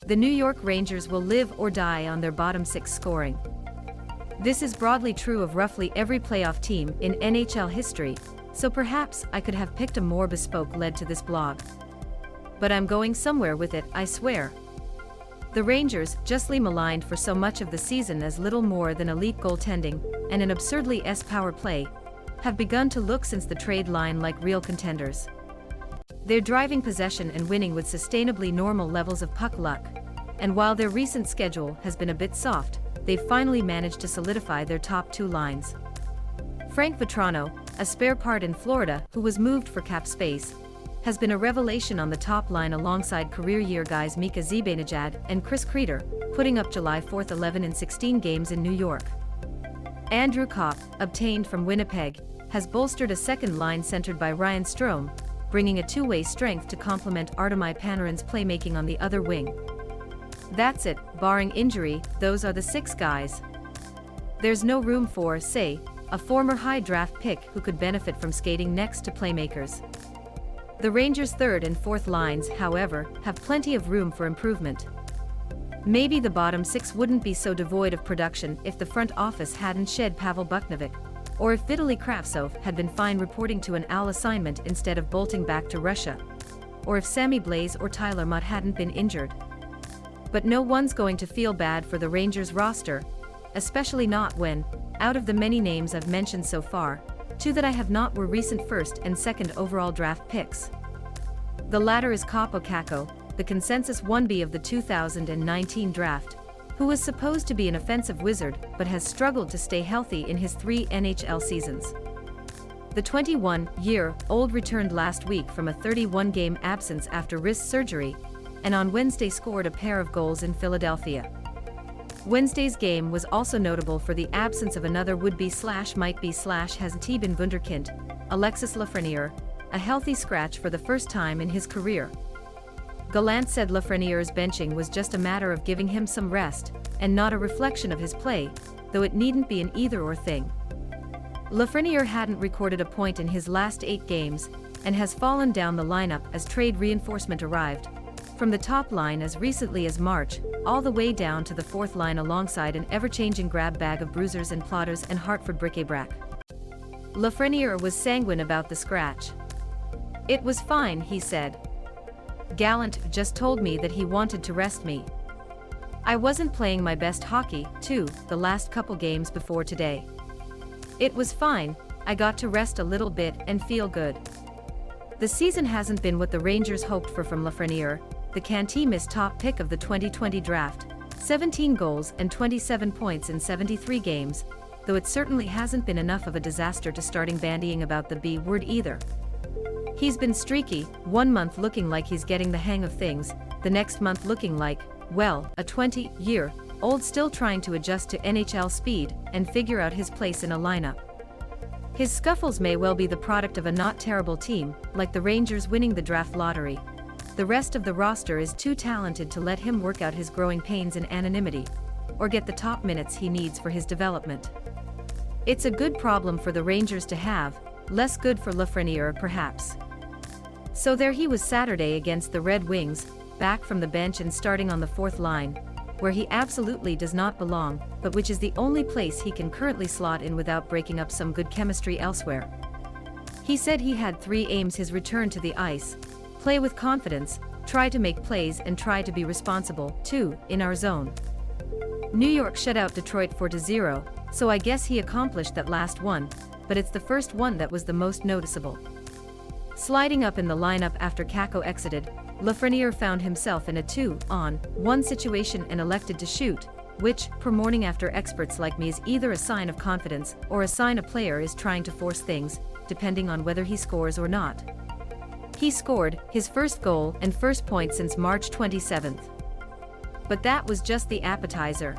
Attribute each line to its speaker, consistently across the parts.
Speaker 1: The New York Rangers will live or die on their bottom six scoring. This is broadly true of roughly every playoff team in NHL history, so perhaps I could have picked a more bespoke lead to this blog. But I'm going somewhere with it, I swear. The Rangers, justly maligned for so much of the season as little more than elite goaltending and an absurdly power play, have begun to look since the trade line like real contenders. They're driving possession and winning with sustainably normal levels of puck luck, and while their recent schedule has been a bit soft, they've finally managed to solidify their top two lines. Frank Vatrano, a spare part in Florida who was moved for cap space, has been a revelation on the top line alongside career year guys Mika Zibanejad and Kreider, putting up July 4th 11 in 16 games in New York. Andrew Copp, obtained from Winnipeg, has bolstered a second line centered by Ryan Strome, bringing a two-way strength to complement Artemi Panarin's playmaking on the other wing. That's it, barring injury, those are the six guys. There's no room for, say, a former high draft pick who could benefit from skating next to playmakers. The Rangers' third and fourth lines, however, have plenty of room for improvement. Maybe the bottom six wouldn't be so devoid of production if the front office hadn't shed Pavel Buchnevich, or if Vitaly Kravtsov had been fine reporting to an AL assignment instead of bolting back to Russia, or if Sammy Blais or Tyler Mutt hadn't been injured. But no one's going to feel bad for the Rangers roster, especially not when, out of the many names I've mentioned so far, two that I have not were recent first and second overall draft picks. The latter is Kaapo Kakko, the consensus 1B of the 2019 draft, who was supposed to be an offensive wizard but has struggled to stay healthy in his 3 NHL seasons. The 21-year-old returned last week from a 31-game absence after wrist surgery, and on Wednesday scored a pair of goals in Philadelphia. Wednesday's game was also notable for the absence of another would-be/might-be/hasn't been wunderkind, Alexis Lafreniere, a healthy scratch for the first time in his career. Gallant said Lafreniere's benching was just a matter of giving him some rest, and not a reflection of his play, though it needn't be an either-or thing. Lafreniere hadn't recorded a point in his last 8 games, and has fallen down the lineup as trade reinforcement arrived, from the top line as recently as March, all the way down to the fourth line alongside an ever-changing grab bag of bruisers and plotters and Hartford bric-a-brac. Lafreniere was sanguine about the scratch. "It was fine," he said. "Gallant just told me that he wanted to rest me. I wasn't playing my best hockey, too, the last couple games before today. It was fine, I got to rest a little bit and feel good." The season hasn't been what the Rangers hoped for from Lafreniere, the can't-miss top pick of the 2020 draft, 17 goals and 27 points in 73 games, though it certainly hasn't been enough of a disaster to starting bandying about the B word either. He's been streaky, one month looking like he's getting the hang of things, the next month looking like, well, a 20-year-old still trying to adjust to NHL speed and figure out his place in a lineup. His scuffles may well be the product of a not terrible team, like the Rangers winning the draft lottery. The rest of the roster is too talented to let him work out his growing pains in anonymity, or get the top minutes he needs for his development. It's a good problem for the Rangers to have, less good for Lafreniere perhaps. So there he was Saturday against the Red Wings, back from the bench and starting on the fourth line, where he absolutely does not belong, but which is the only place he can currently slot in without breaking up some good chemistry elsewhere. He said he had 3 aims his return to the ice: play with confidence, try to make plays and try to be responsible, too, in our zone. New York shut out Detroit 4-0, so I guess he accomplished that last one, but it's the first one that was the most noticeable. Sliding up in the lineup after Kakko exited, Lafreniere found himself in a 2-on-1 situation and elected to shoot, which, per morning after experts like me, is either a sign of confidence or a sign a player is trying to force things, depending on whether he scores or not. He scored his first goal and first point since March 27th. But that was just the appetizer.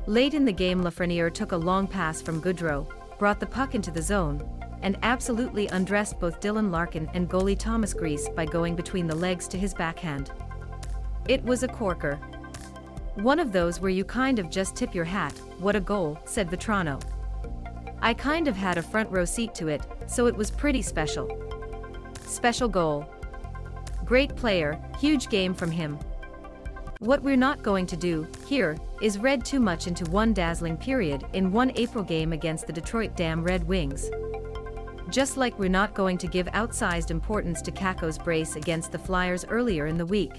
Speaker 1: Late in the game, Lafreniere took a long pass from Goodrow, brought the puck into the zone, and absolutely undressed both Dylan Larkin and goalie Thomas Greiss by going between the legs to his backhand. It was a corker. One of those where you kind of just tip your hat, "What a goal," said Vatrano. "I kind of had a front row seat to it, so it was pretty special. Special goal. Great player, huge game from him. What we're not going to do, here, is read too much into one dazzling period in one April game against the Detroit Damn Red Wings. Just like we're not going to give outsized importance to Kakko's brace against the Flyers earlier in the week.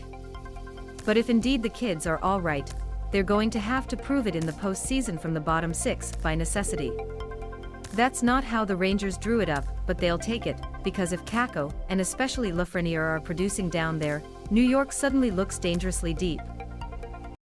Speaker 1: But if indeed the kids are all right, they're going to have to prove it in the postseason from the bottom six, by necessity. That's not how the Rangers drew it up, but they'll take it, because if Kakko, and especially Lafreniere, are producing down there, New York suddenly looks dangerously deep.